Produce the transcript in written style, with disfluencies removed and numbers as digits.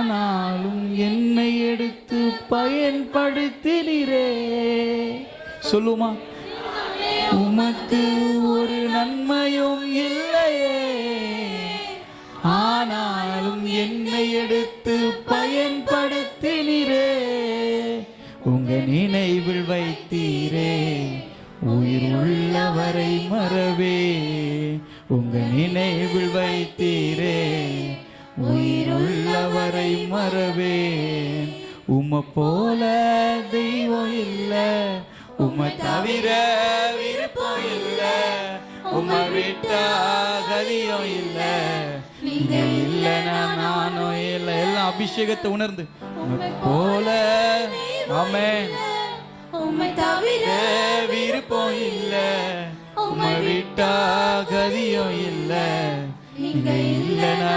ஆனாலும் என்னை எடுத்து பயன்படுத்தினீரே. சொல்லுமா, உமக்கு ஒரு நன்மையும் இல்லையே, ஆனாலும் என்னை எடுத்து பயன்படுத்தினீரே. உங்க நினைவில் வைத்தீரே, உயிர் உள்ளவரை மறவே. உங்க நினைவில் வைத்தீரே, உயிர் உள்ளவரை மறவே. உம்மை போல தெய்வம் இல்ல, உம்மை தவிர விருப்பம் இல்ல, உம்மை விட்டா கதியும் இல்ல, நீங்க இல்லைன்னா நானும் இல்லை. எல்லாம் அபிஷேகத்தை உணர்ந்து உம்மை போல, ஆமென், உம்மை தவிர விருப்பம் இல்ல, உம்மை விட்டா கதியும் இல்ல, நீங்க இல்லைன்னா